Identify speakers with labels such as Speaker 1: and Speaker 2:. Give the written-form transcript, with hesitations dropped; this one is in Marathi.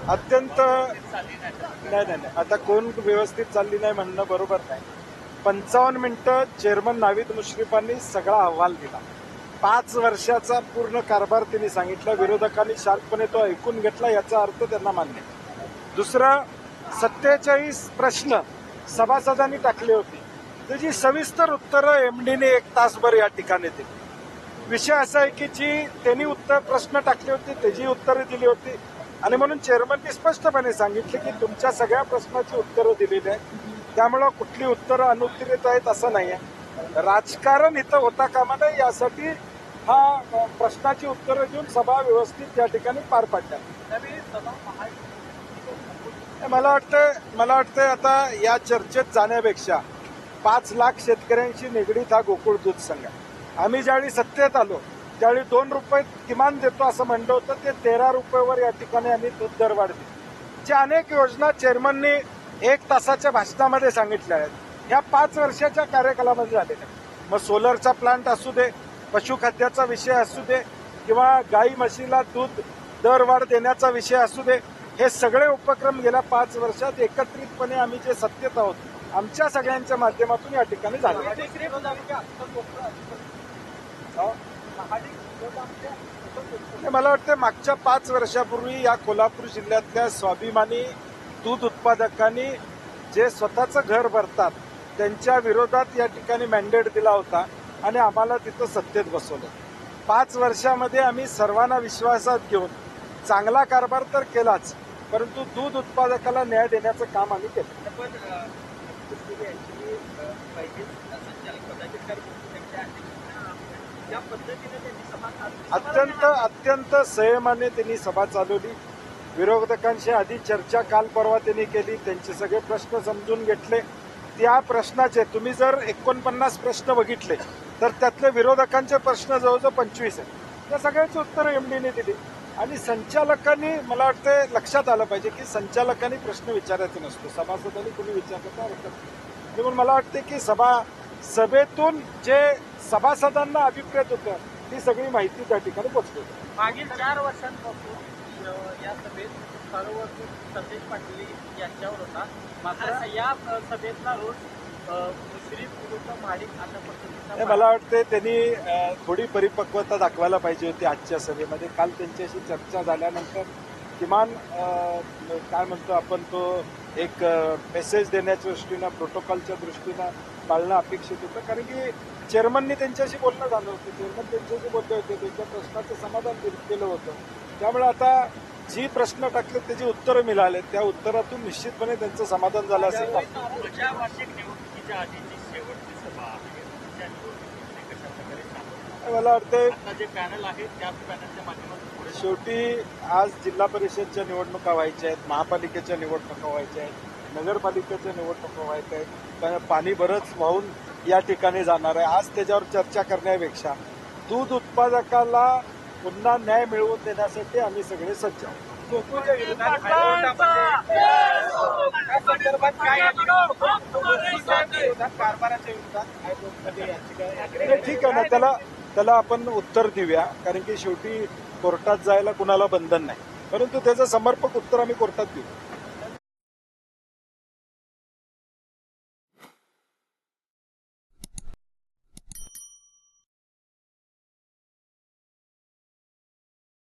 Speaker 1: अत्यंत नाही, आता कोण व्यवस्थित चालली नाही म्हणणं बरोबर नाही. 55 मिनिटं चेअरमन नावीद मुश्रीफांनी सगळा अहवाल दिला. 5 वर्षाचा पूर्ण कारभार त्यांनी सांगितला. विरोधकांनी शांतपणे तो ऐकून घेतला, याचा अर्थ त्यांना मान्य. दुसरं, 47 प्रश्न सभासदांनी टाकली होती, त्याची सविस्तर उत्तरं एमडीने 1 तासभर या ठिकाणी दिली. विषय असा आहे की जी त्यांनी प्रश्न टाकले होते त्याची उत्तरं दिली होती, आणि म्हणून चेअरमननी स्पष्टपणे सांगितले की तुमच्या सगळ्या प्रश्नाची उत्तरं दिलेली आहेत, त्यामुळं कुठली उत्तरं अनुत्तरित आहेत असं नाही आहे. राजकारण इथं होता कामा नये, यासाठी हा प्रश्नाची उत्तरं देऊन सभा व्यवस्थित या ठिकाणी पार पाडल्या. मला वाटतं आता या चर्चेत जाण्यापेक्षा 5 लाख शेतकऱ्यांशी निगडीत हा गोकुळ दूध संघ आहे. आम्ही ज्यावेळी सत्तेत आलो त्यावेळी 2 रुपये किमान देतो असं म्हणलं होतं, ते 13 रुपयावर या ठिकाणी आम्ही दूध दरवाढ दिली. ज्या अनेक योजना चेअरमननी 1 तासाच्या भाषणामध्ये सांगितल्या आहेत, ह्या 5 वर्षाच्या कार्यकालामध्ये झालेल्या. मग सोलरचा प्लांट असू दे, पशुखाद्याचा विषय असू दे, किंवा गाई म्हशीला दूध दरवाढ देण्याचा विषय असू दे, हे सगळे उपक्रम गेल्या 5 वर्षात एकत्रितपणे आम्ही जे सत्तेत आहोत आमच्या सगळ्यांच्या माध्यमातून या ठिकाणी झाले. मला वाटतं मागच्या 5 वर्षापूर्वी या कोल्हापूर जिल्ह्यातल्या स्वाभिमानी दूध उत्पादकांनी जे स्वतःचं घर भरतात त्यांच्या विरोधात या ठिकाणी मॅन्डेट दिला होता आणि आम्हाला तिथं सत्तेत बसवलं. 5 वर्षामध्ये आम्ही सर्वांना विश्वासात घेऊन चांगला कारभार तर केलाच, परंतु दूध उत्पादकाला न्याय देण्याचं काम आम्ही केलं. अत्यंत संयमाने त्यांनी सभा चालवली. विरोधकांशी आधी चर्चा काल परवा त्यांनी केली, त्यांचे सगळे प्रश्न समजून घेतले. त्या प्रश्नाचे तुम्ही जर 49 प्रश्न बघितले तर त्यातले विरोधकांचे प्रश्न जवळजवळ 25 आहेत. त्या सगळ्याची उत्तरं एमडीने दिली. आणि संचालकांनी, मला वाटतं लक्षात आलं पाहिजे की संचालकांनी प्रश्न विचारायचा नसतो, सभासदांनी कुणी विचारलं तर हरकत नाही. म्हणून मला वाटते की सभेतून जे सभासदांना अभिप्रेत होतं ती सगळी माहिती त्या ठिकाणी पोहोचली.
Speaker 2: मागील 4 वर्षांपासून या सभेत सर्वत्र संदेश पाटील यांच्यावर होता, मात्र या सभेतला रोज मुश्रीफ विरुद्ध महाडिक अशा पद्धतीचा.
Speaker 1: मला वाटते त्यांनी थोडी परिपक्वता दाखवायला पाहिजे होती आजच्या सभेमध्ये. काल त्यांच्याशी चर्चा झाल्यानंतर किमान काय म्हणतो आपण, तो एक मेसेज देण्याच्या दृष्टीनं, प्रोटोकॉलच्या दृष्टीनं पाळणं अपेक्षित होतं. कारण की चेअरमननी त्यांच्याशी बोलणं झालं होतं, चेअरमन त्यांच्याशी बोलले होते, त्यांच्या प्रश्नाचं समाधान केलं होतं. त्यामुळे आता जी प्रश्न टाकले त्याची उत्तरं मिळाले, त्या उत्तरातून निश्चितपणे त्यांचं समाधान झालं असेल. मला वाटतं शेवटी आज जिल्हा परिषदच्या निवडणुका व्हायच्या आहेत, महापालिकेच्या निवडणुका व्हायच्या आहेत, नगरपालिकेच्या निवडणुका व्हायच्या आहेत. पाणी बरंच वाहून या ठिकाणी जाणार आहे. आज त्याच्यावर चर्चा करण्यापेक्षा दूध उत्पादकाला पुन्हा न्याय मिळवून देण्यासाठी आम्ही सगळे सज्ज आहोत. ठीक आहे ना, त्याला आपण उत्तर देऊया. कारण की शेवटी कोर्टात जायला कुणाला बंधन नाही, परंतु त्याचं समर्पक उत्तर आम्ही कोर्टात देऊ.